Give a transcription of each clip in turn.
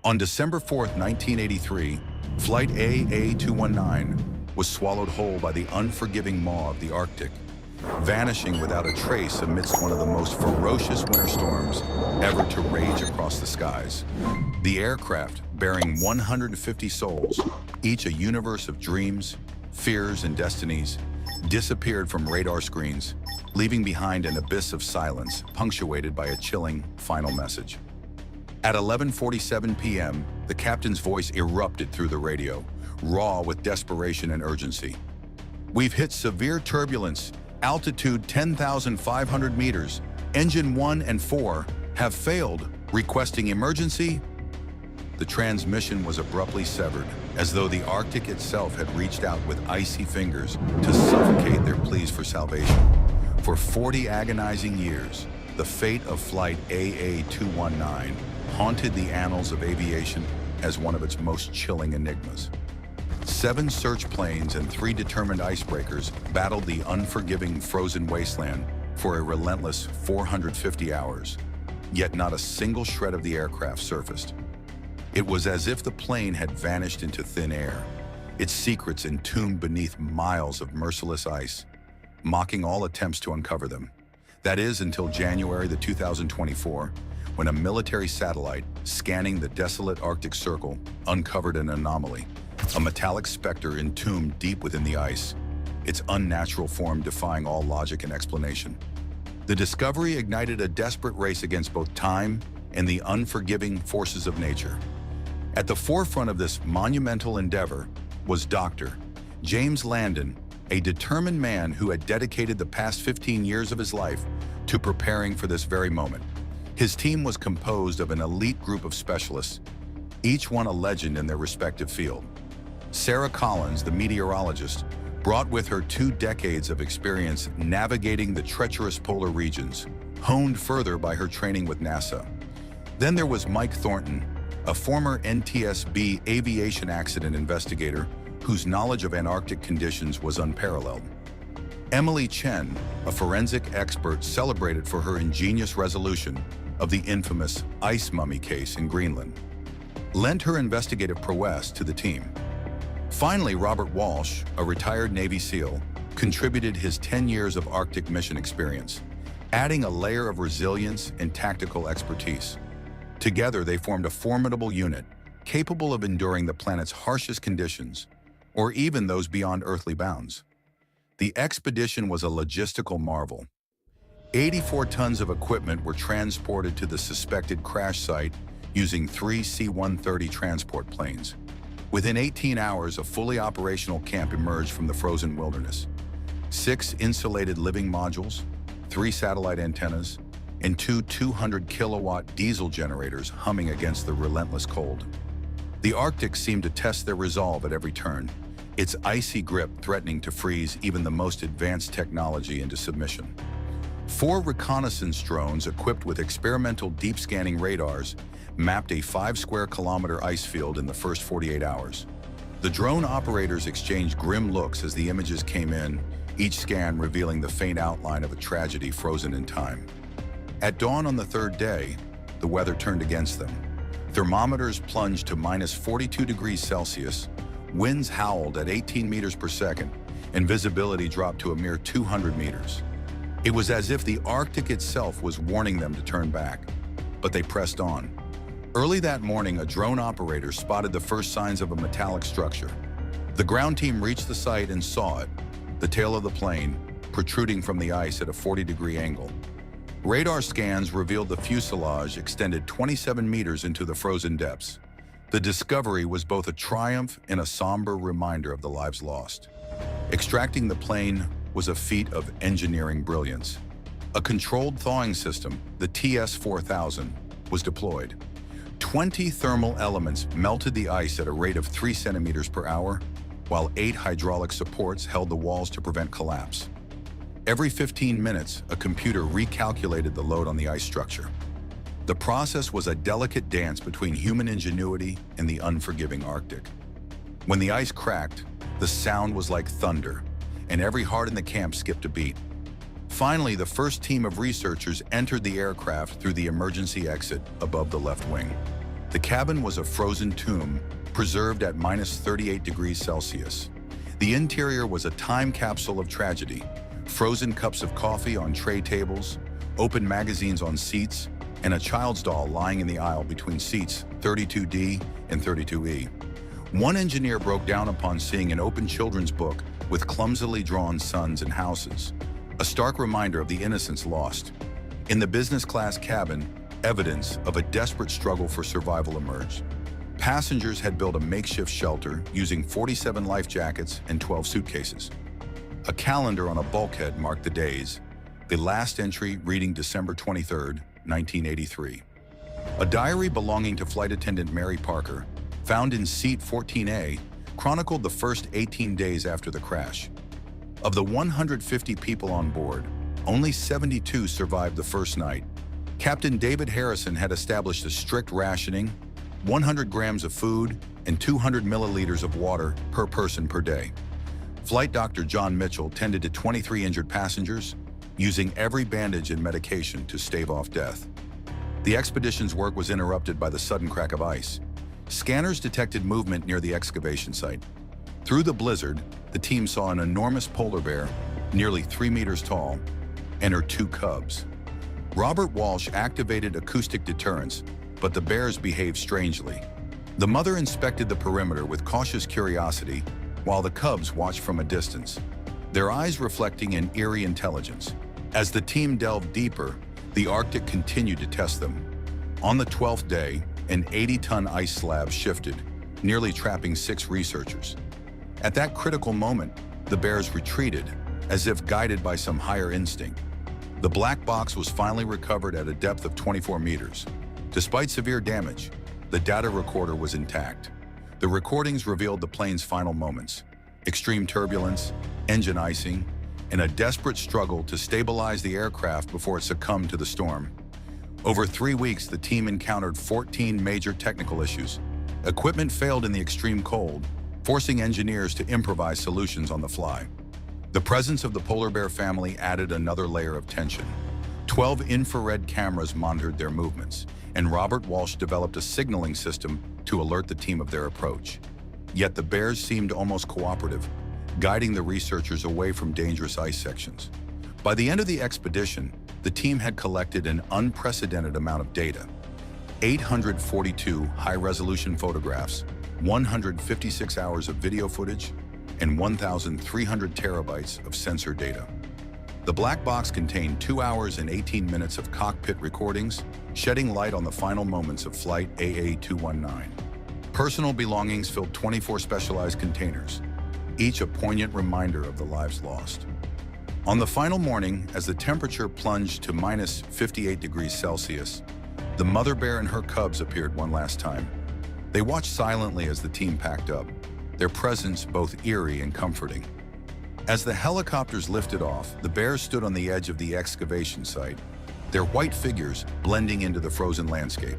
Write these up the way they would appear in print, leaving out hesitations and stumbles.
On December 4, 1983, Flight AA-219 was swallowed whole by the unforgiving maw of the Arctic, vanishing without a trace amidst one of the most ferocious winter storms ever to rage across the skies. The aircraft, bearing 150 souls, each a universe of dreams, fears, and destinies, disappeared from radar screens, leaving behind an abyss of silence punctuated by a chilling final message. At 11:47 p.m., the captain's voice erupted through the radio, raw with desperation and urgency. "We've hit severe turbulence, altitude 10,500 meters. Engine 1 and 4 have failed. Requesting emergency." The transmission was abruptly severed, as though the Arctic itself had reached out with icy fingers to suffocate their pleas for salvation. For 40 agonizing years, the fate of Flight AA-219 haunted the annals of aviation as one of its most chilling enigmas. 7 search planes and 3 determined icebreakers battled the unforgiving frozen wasteland for a relentless 450 hours, yet not a single shred of the aircraft surfaced. It was as if the plane had vanished into thin air, its secrets entombed beneath miles of merciless ice, mocking all attempts to uncover them. That is, until January 2024, when a military satellite scanning the desolate Arctic Circle uncovered an anomaly, a metallic specter entombed deep within the ice, its unnatural form defying all logic and explanation. The discovery ignited a desperate race against both time and the unforgiving forces of nature. At the forefront of this monumental endeavor was Dr. James Landon, a determined man who had dedicated the past 15 years of his life to preparing for this very moment. His team was composed of an elite group of specialists, each one a legend in their respective field. Sarah Collins, the meteorologist, brought with her 2 decades of experience navigating the treacherous polar regions, honed further by her training with NASA. Then there was Mike Thornton, a former NTSB aviation accident investigator whose knowledge of Antarctic conditions was unparalleled. Emily Chen, a forensic expert celebrated for her ingenious resolution of the infamous ice mummy case in Greenland, lent her investigative prowess to the team. Finally, Robert Walsh, a retired Navy SEAL, contributed his 10 years of Arctic mission experience, adding a layer of resilience and tactical expertise. Together, they formed a formidable unit, capable of enduring the planet's harshest conditions, or even those beyond earthly bounds. The expedition was a logistical marvel. 84 tons of equipment were transported to the suspected crash site using 3 C-130 transport planes. Within 18 hours, a fully operational camp emerged from the frozen wilderness. 6 insulated living modules, 3 satellite antennas, and 2 200-kilowatt diesel generators humming against the relentless cold. The Arctic seemed to test their resolve at every turn, its icy grip threatening to freeze even the most advanced technology into submission. 4 reconnaissance drones equipped with experimental deep scanning radars mapped a 5-square-kilometer ice field in the first 48 hours. The drone operators exchanged grim looks as the images came in, each scan revealing the faint outline of a tragedy frozen in time. At dawn on the 3rd day, the weather turned against them. Thermometers plunged to minus 42 degrees Celsius, winds howled at 18 meters per second, and visibility dropped to a mere 200 meters. It was as if the Arctic itself was warning them to turn back, but they pressed on. Early that morning, a drone operator spotted the first signs of a metallic structure. The ground team reached the site and saw it, the tail of the plane, protruding from the ice at a 40-degree angle. Radar scans revealed the fuselage extended 27 meters into the frozen depths. The discovery was both a triumph and a somber reminder of the lives lost. Extracting the plane was a feat of engineering brilliance. A controlled thawing system, the TS-4000, was deployed. 20 thermal elements melted the ice at a rate of 3 centimeters per hour, while 8 hydraulic supports held the walls to prevent collapse. Every 15 minutes, a computer recalculated the load on the ice structure. The process was a delicate dance between human ingenuity and the unforgiving Arctic. When the ice cracked, the sound was like thunder, and every heart in the camp skipped a beat. Finally, the first team of researchers entered the aircraft through the emergency exit above the left wing. The cabin was a frozen tomb, preserved at -38 degrees Celsius. The interior was a time capsule of tragedy. Frozen cups of coffee on tray tables, open magazines on seats, and a child's doll lying in the aisle between seats 32D and 32E. One engineer broke down upon seeing an open children's book with clumsily drawn suns and houses, a stark reminder of the innocence lost. In the business class cabin, evidence of a desperate struggle for survival emerged. Passengers had built a makeshift shelter using 47 life jackets and 12 suitcases. A calendar on a bulkhead marked the days, the last entry reading December 23, 1983. A diary belonging to flight attendant Mary Parker, found in seat 14A, chronicled the first 18 days after the crash. Of the 150 people on board, only 72 survived the first night. Captain David Harrison had established a strict rationing, 100 grams of food and 200 milliliters of water per person per day. Flight Doctor John Mitchell tended to 23 injured passengers, using every bandage and medication to stave off death. The expedition's work was interrupted by the sudden crack of ice. Scanners detected movement near the excavation site. Through the blizzard, the team saw an enormous polar bear, nearly 3 meters tall, and her 2 cubs. Robert Walsh activated acoustic deterrence, but the bears behaved strangely. The mother inspected the perimeter with cautious curiosity, while the cubs watched from a distance, their eyes reflecting an eerie intelligence. As the team delved deeper, the Arctic continued to test them. On the 12th day, an 80-ton ice slab shifted, nearly trapping 6 researchers. At that critical moment, the bears retreated, as if guided by some higher instinct. The black box was finally recovered at a depth of 24 meters. Despite severe damage, the data recorder was intact. The recordings revealed the plane's final moments: extreme turbulence, engine icing, and a desperate struggle to stabilize the aircraft before it succumbed to the storm. Over 3 weeks, the team encountered 14 major technical issues. Equipment failed in the extreme cold, forcing engineers to improvise solutions on the fly. The presence of the polar bear family added another layer of tension. 12 infrared cameras monitored their movements, and Robert Walsh developed a signaling system to alert the team of their approach. Yet the bears seemed almost cooperative, guiding the researchers away from dangerous ice sections. By the end of the expedition, the team had collected an unprecedented amount of data: 842 high-resolution photographs, 156 hours of video footage, and 1,300 terabytes of sensor data. The black box contained 2 hours and 18 minutes of cockpit recordings, shedding light on the final moments of Flight AA219. Personal belongings filled 24 specialized containers, each a poignant reminder of the lives lost. On the final morning, as the temperature plunged to -58 degrees Celsius, the mother bear and her cubs appeared one last time. They watched silently as the team packed up, their presence both eerie and comforting. As the helicopters lifted off, the bears stood on the edge of the excavation site, their white figures blending into the frozen landscape.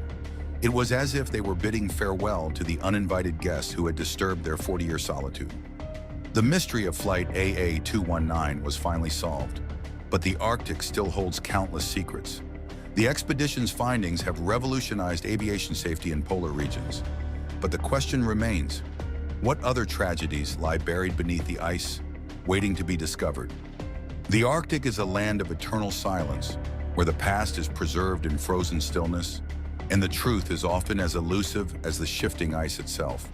It was as if they were bidding farewell to the uninvited guests who had disturbed their 40-year solitude. The mystery of Flight AA219 was finally solved, but the Arctic still holds countless secrets. The expedition's findings have revolutionized aviation safety in polar regions. But the question remains: what other tragedies lie buried beneath the ice, waiting to be discovered? The Arctic is a land of eternal silence, where the past is preserved in frozen stillness, and the truth is often as elusive as the shifting ice itself.